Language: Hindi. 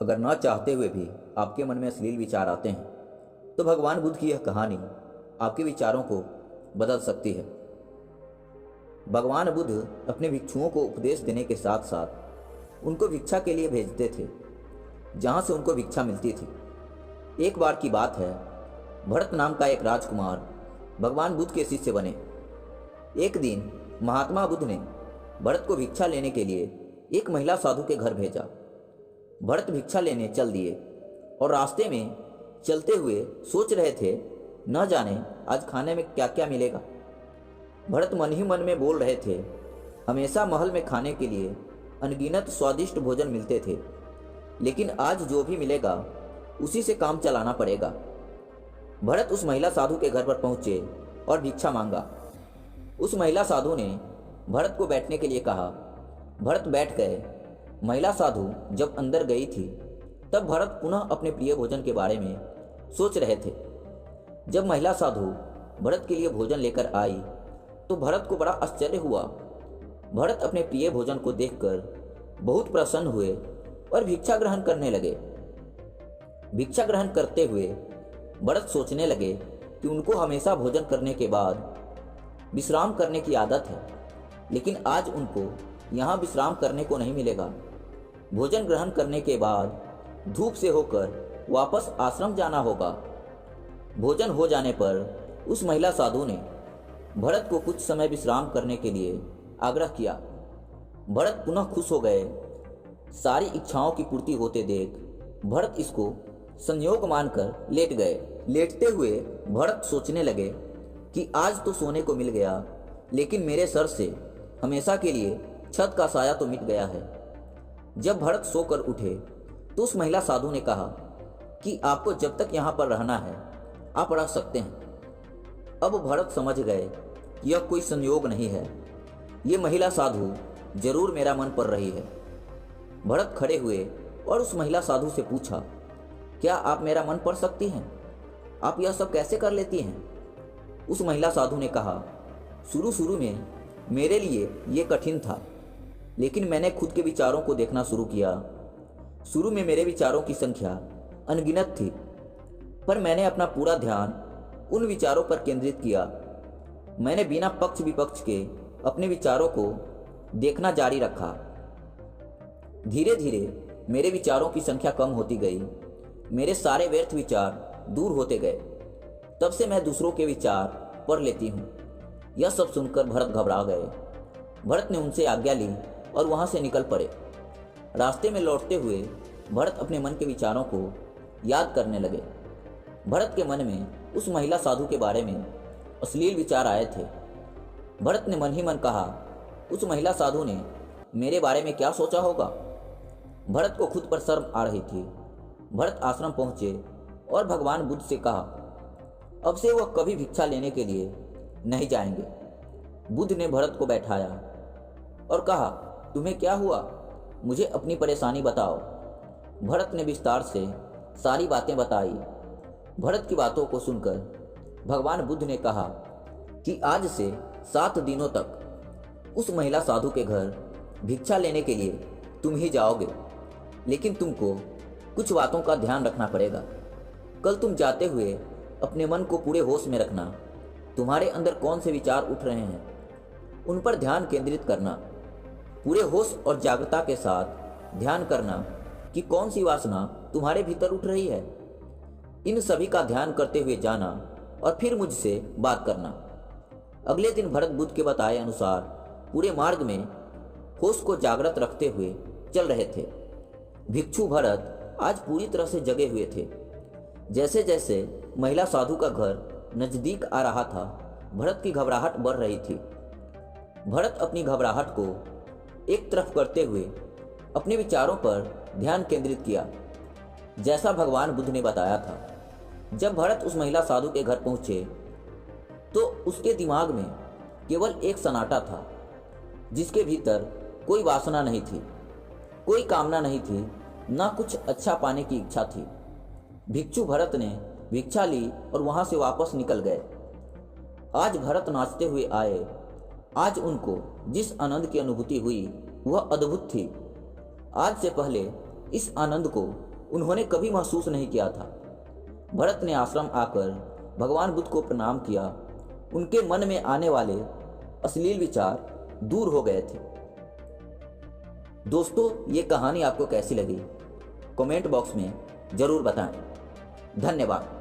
अगर ना चाहते हुए भी आपके मन में अश्लील विचार आते हैं तो भगवान बुद्ध की यह कहानी आपके विचारों को बदल सकती है। भगवान बुद्ध अपने भिक्षुओं को उपदेश देने के साथ साथ उनको भिक्षा के लिए भेजते थे जहाँ से उनको भिक्षा मिलती थी। एक बार की बात है, भरत नाम का एक राजकुमार भगवान बुद्ध के शिष्य बने। एक दिन महात्मा बुद्ध ने भरत को भिक्षा लेने के लिए एक महिला साधु के घर भेजा। भरत भिक्षा लेने चल दिए और रास्ते में चलते हुए सोच रहे थे, न जाने आज खाने में क्या क्या मिलेगा। भरत मन ही मन में बोल रहे थे, हमेशा महल में खाने के लिए अनगिनत स्वादिष्ट भोजन मिलते थे, लेकिन आज जो भी मिलेगा उसी से काम चलाना पड़ेगा। भरत उस महिला साधु के घर पर पहुंचे और भिक्षा मांगा। उस महिला साधु ने भरत को बैठने के लिए कहा। भरत बैठ गए। महिला साधु जब अंदर गई थी तब भरत पुनः अपने प्रिय भोजन के बारे में सोच रहे थे। जब महिला साधु भरत के लिए भोजन लेकर आई तो भरत को बड़ा आश्चर्य हुआ। भरत अपने प्रिय भोजन को देखकर बहुत प्रसन्न हुए और भिक्षा ग्रहण करने लगे। भिक्षा ग्रहण करते हुए भरत सोचने लगे कि उनको हमेशा भोजन करने के बाद विश्राम करने की आदत है, लेकिन आज उनको यहाँ विश्राम करने को नहीं मिलेगा। भोजन ग्रहण करने के बाद धूप से होकर वापस आश्रम जाना होगा। भोजन हो जाने पर उस महिला साधु ने भरत को कुछ समय विश्राम करने के लिए आग्रह किया। भरत पुनः खुश हो गए। सारी इच्छाओं की पूर्ति होते देख भरत इसको संयोग मानकर लेट गए। लेटते हुए भरत सोचने लगे कि आज तो सोने को मिल गया, लेकिन मेरे सर से हमेशा के लिए छत का साया तो मिट गया है। जब भरत सोकर उठे तो उस महिला साधु ने कहा कि आपको जब तक यहाँ पर रहना है आप रह सकते हैं। अब भरत समझ गए कि यह कोई संयोग नहीं है, ये महिला साधु जरूर मेरा मन पढ़ रही है। भरत खड़े हुए और उस महिला साधु से पूछा, क्या आप मेरा मन पढ़ सकती हैं? आप यह सब कैसे कर लेती हैं? उस महिला साधु ने कहा, शुरू में मेरे लिए ये कठिन था, लेकिन मैंने खुद के विचारों को देखना शुरू किया। शुरू में मेरे विचारों की संख्या अनगिनत थी, पर मैंने अपना पूरा ध्यान उन विचारों पर केंद्रित किया। मैंने बिना पक्ष विपक्ष के अपने विचारों को देखना जारी रखा। धीरे धीरे मेरे विचारों की संख्या कम होती गई। मेरे सारे व्यर्थ विचार दूर होते गए। तब से मैं दूसरों के विचार पढ़ लेती हूँ। यह सब सुनकर भरत घबरा गए। भरत ने उनसे आज्ञा ली और वहाँ से निकल पड़े। रास्ते में लौटते हुए भरत अपने मन के विचारों को याद करने लगे। भरत के मन में उस महिला साधु के बारे में अश्लील विचार आए थे। भरत ने मन ही मन कहा, उस महिला साधु ने मेरे बारे में क्या सोचा होगा। भरत को खुद पर शर्म आ रही थी। भरत आश्रम पहुंचे और भगवान बुद्ध से कहा, अब से वह कभी भिक्षा लेने के लिए नहीं जाएंगे। बुद्ध ने भरत को बैठाया और कहा, तुम्हें क्या हुआ? मुझे अपनी परेशानी बताओ। भरत ने विस्तार से सारी बातें बताई। भरत की बातों को सुनकर भगवान बुद्ध ने कहा कि आज से 7 दिनों तक उस महिला साधु के घर भिक्षा लेने के लिए तुम ही जाओगे, लेकिन तुमको कुछ बातों का ध्यान रखना पड़ेगा। कल तुम जाते हुए अपने मन को पूरे होश में रखना। तुम्हारे अंदर कौन से विचार उठ रहे हैं उन पर ध्यान केंद्रित करना। पूरे होश और जागरूकता के साथ ध्यान करना कि कौन सी वासना तुम्हारे भीतर उठ रही है। इन सभी का ध्यान करते हुए जाना और फिर मुझसे बात करना। अगले दिन भरत बुद्ध के बताए अनुसार पूरे मार्ग में होश को जागृत रखते हुए चल रहे थे। भिक्षु भरत आज पूरी तरह से जगे हुए थे। जैसे जैसे महिला साधु का घर नजदीक आ रहा था, भरत की घबराहट बढ़ रही थी। भरत अपनी घबराहट को एक तरफ करते हुए अपने विचारों पर ध्यान केंद्रित किया, जैसा भगवान बुद्ध ने बताया था। जब भरत उस महिला साधु के घर पहुंचे तो उसके दिमाग में केवल एक सन्नाटा था, जिसके भीतर कोई वासना नहीं थी, कोई कामना नहीं थी, ना कुछ अच्छा पाने की इच्छा थी। भिक्षु भरत ने भिक्षा ली और वहां से वापस निकल गए। आज भरत नाचते हुए आए। आज उनको जिस आनंद की अनुभूति हुई वह अद्भुत थी। आज से पहले इस आनंद को उन्होंने कभी महसूस नहीं किया था। भरत ने आश्रम आकर भगवान बुद्ध को प्रणाम किया। उनके मन में आने वाले अश्लील विचार दूर हो गए थे। दोस्तों, ये कहानी आपको कैसी लगी? कमेंट बॉक्स में ज़रूर बताएं। धन्यवाद।